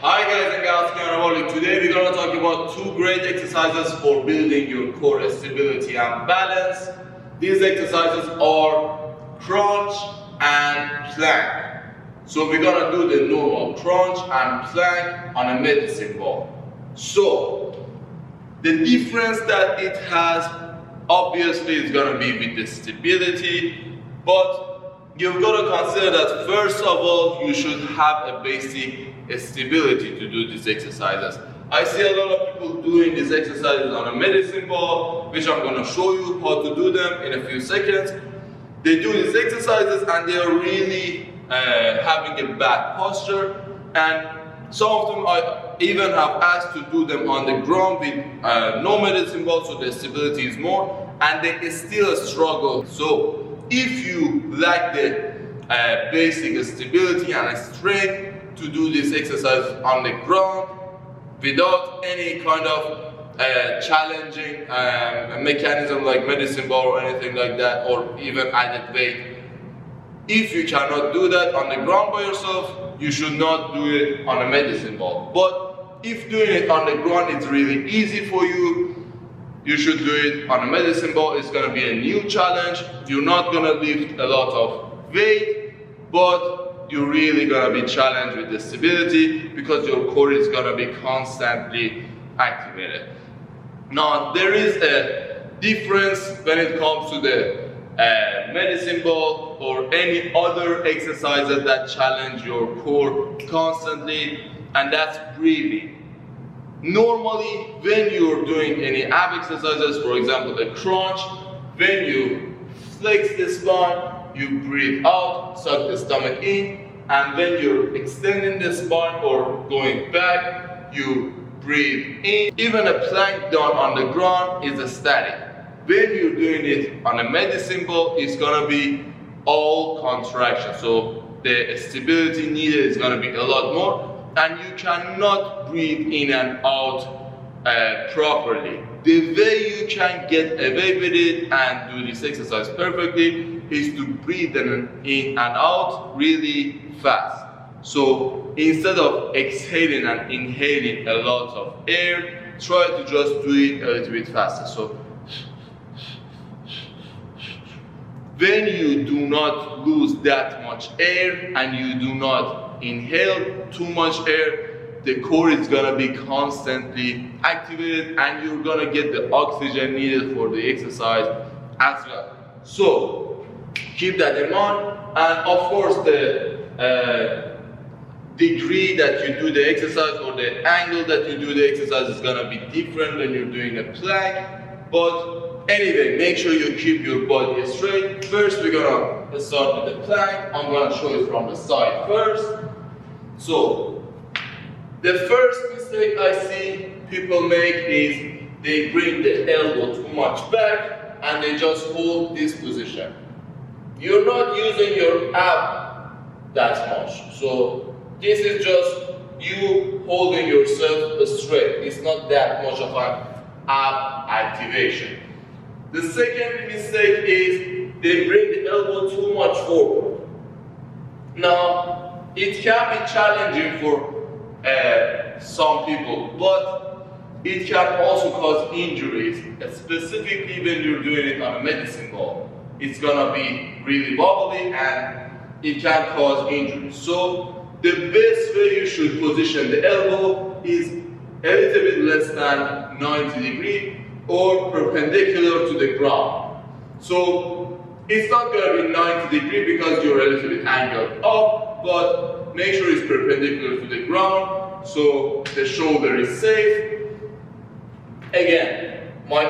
Hi guys and gals, today we're going to talk about two great exercises for building your core stability and balance. These exercises are crunch and plank. So we're going to do the normal crunch and plank on a medicine ball. So the difference that it has obviously is going to be with the stability, but you've got to consider that first of all you should have a basic stability to do these exercises. I see a lot of people doing these exercises on a medicine ball, which I'm going to show you how to do them in a few seconds. They do these exercises and they are really having a bad posture, and some of them I even have asked to do them on the ground with no medicine ball, so the stability is more, and they still struggle. So if you lack the basic stability and strength to do this exercise on the ground without any kind of challenging mechanism like medicine ball or anything like that, or even added weight, if you cannot do that on the ground by yourself, you should not do it on a medicine ball. But if doing it on the ground is really easy for you, you should do it on a medicine ball. It's going to be a new challenge. You're not going to lift a lot of weight, but you're really going to be challenged with the stability because your core is going to be constantly activated. Now, there is a difference when it comes to the medicine ball or any other exercises that challenge your core constantly, and that's breathing. Normally, when you're doing any ab exercises, for example the crunch, when you flex the spine, you breathe out, suck the stomach in, and when you're extending the spine or going back, you breathe in. Even a plank done on the ground is a static. When you're doing it on a medicine ball, it's gonna be all contraction. So the stability needed is gonna be a lot more, and you cannot breathe in and out properly. The way you can get away with it and do this exercise perfectly is to breathe in and out really fast. So instead of exhaling and inhaling a lot of air, try to just do it a little bit faster. So when you do not lose that much air and you do not inhale too much air, the core is gonna be constantly activated and you're gonna get the oxygen needed for the exercise as well. So keep that in mind, and of course the degree that you do the exercise or the angle that you do the exercise is gonna be different when you're doing a plank. But anyway, make sure you keep your body straight. First we're gonna start with the plank. I'm gonna show you from the side first. So the first mistake I see people make is they bring the elbow too much back and they just hold this position. You're not using your ab that much. So this is just you holding yourself straight. It's not that much of an ab activation. The second mistake is they bring the elbow too much forward. Now, it can be challenging for some people, but it can also cause injuries, specifically when you're doing it on a medicine ball. It's gonna be really wobbly and it can cause injuries. So the best way you should position the elbow is a little bit less than 90 degrees or perpendicular to the ground. So it's not gonna be 90 degrees because you're a little bit angled up, but make sure it's perpendicular to the ground so the shoulder is safe. Again, my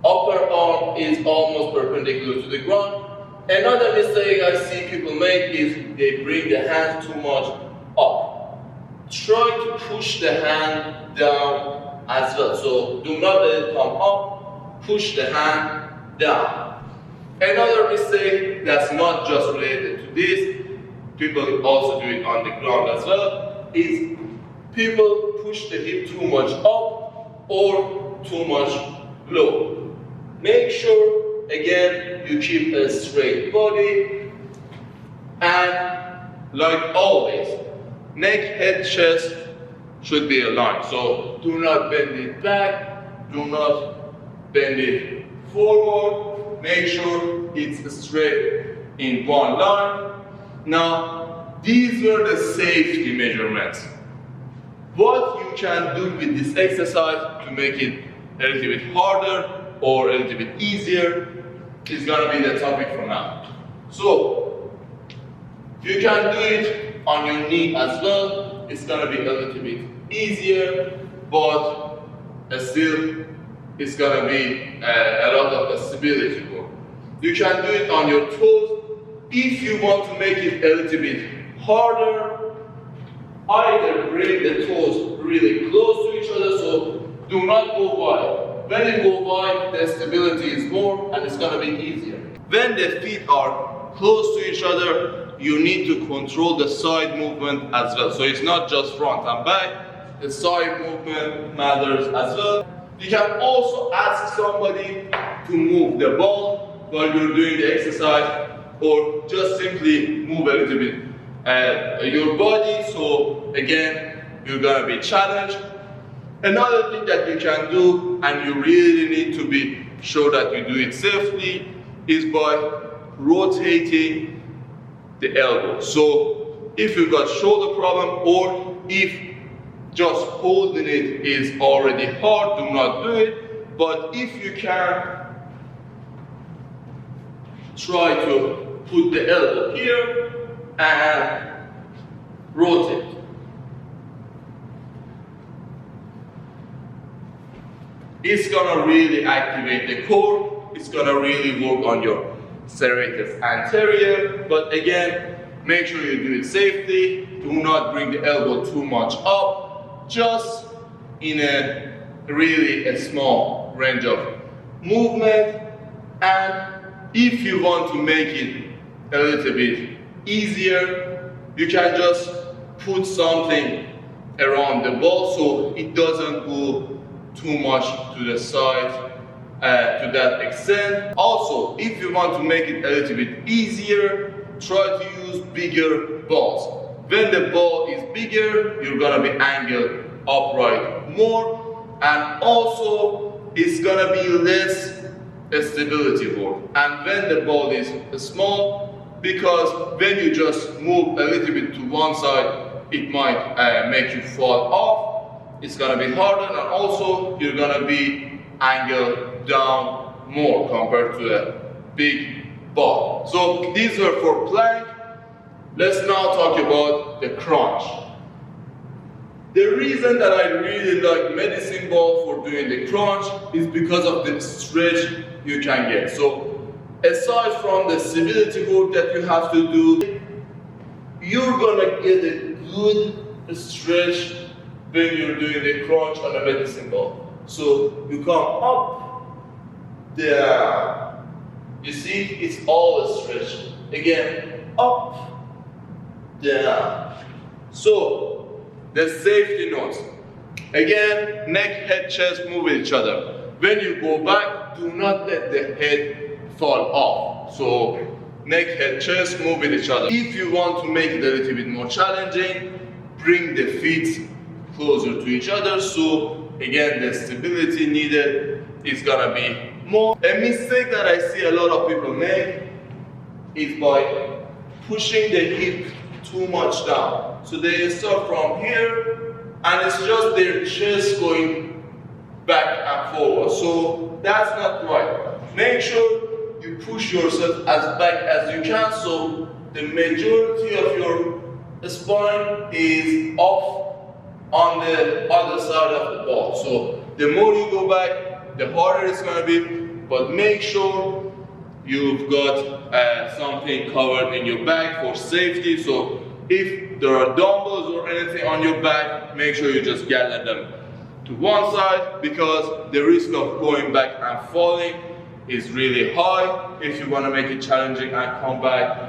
upper arm is almost perpendicular to the ground. Another mistake I see people make is they bring the hand too much up. Try to push the hand down as well. So do not let it come up, push the hand down. Another mistake that's not just related to this, people also do it on the ground as well, is people push the hip too much up or too much low. Make sure, again, you keep a straight body, and like always, neck, head, chest should be aligned. So do not bend it back, do not bend it forward. Make sure it's straight in one line. Now, these were the safety measurements. What you can do with this exercise to make it a little bit harder or a little bit easier is gonna be the topic for now. So, you can do it on your knee as well. It's gonna be a little bit easier, but still it's gonna be a lot of stability work. You can do it on your toes. If you want to make it a little bit harder, either bring the toes really close to each other, so do not go wide. When you go wide, the stability is more and it's gonna be easier. When the feet are close to each other, you need to control the side movement as well. So it's not just front and back, the side movement matters as well. You can also ask somebody to move the ball while you're doing the exercise, or just simply move a little bit your body. So again, you're gonna be challenged. Another thing that you can do, and you really need to be sure that you do it safely, is by rotating the elbow. So if you've got shoulder problem, or if just holding it is already hard, do not do it. But if you can, try to put the elbow here and rotate. It's gonna really activate the core. It's gonna really work on your serratus anterior. But again, make sure you do it safely. Do not bring the elbow too much up. Just in a really small range of movement. And if you want to make it a little bit easier, you can just put something around the ball so it doesn't go too much to the side to that extent. Also, if you want to make it a little bit easier, try to use bigger balls. When the ball is bigger, you're gonna be angled upright more, and also it's gonna be less stability work. And when the ball is small, because when you just move a little bit to one side, it might make you fall off. It's gonna be harder, and also you're gonna be angled down more compared to a big ball. So these were for plank. Let's now talk about the crunch. The reason that I really like medicine ball for doing the crunch is because of the stretch you can get. So aside from the stability work that you have to do, you're gonna get a good stretch when you're doing the crunch on a medicine ball. So you come up, down. You see, it's all stretched. Again, up, down. So the safety notes. Again, neck, head, chest move with each other. When you go back, do not let the head fall off. So neck, head, chest move with each other. If you want to make it a little bit more challenging, bring the feet closer to each other. So again, the stability needed is gonna be more. A mistake that I see a lot of people make is by pushing the hip too much down. So they start from here, and it's just their chest going back and forward. So that's not right. Make sure you push yourself as back as you can, so the majority of your spine is off on the other side of the ball. So the more you go back, the harder it's going to be, but make sure you've got something covered in your back for safety. So if there are dumbbells or anything on your back, make sure you just gather them to one side, because the risk of going back and falling is really high if you want to make it challenging and come back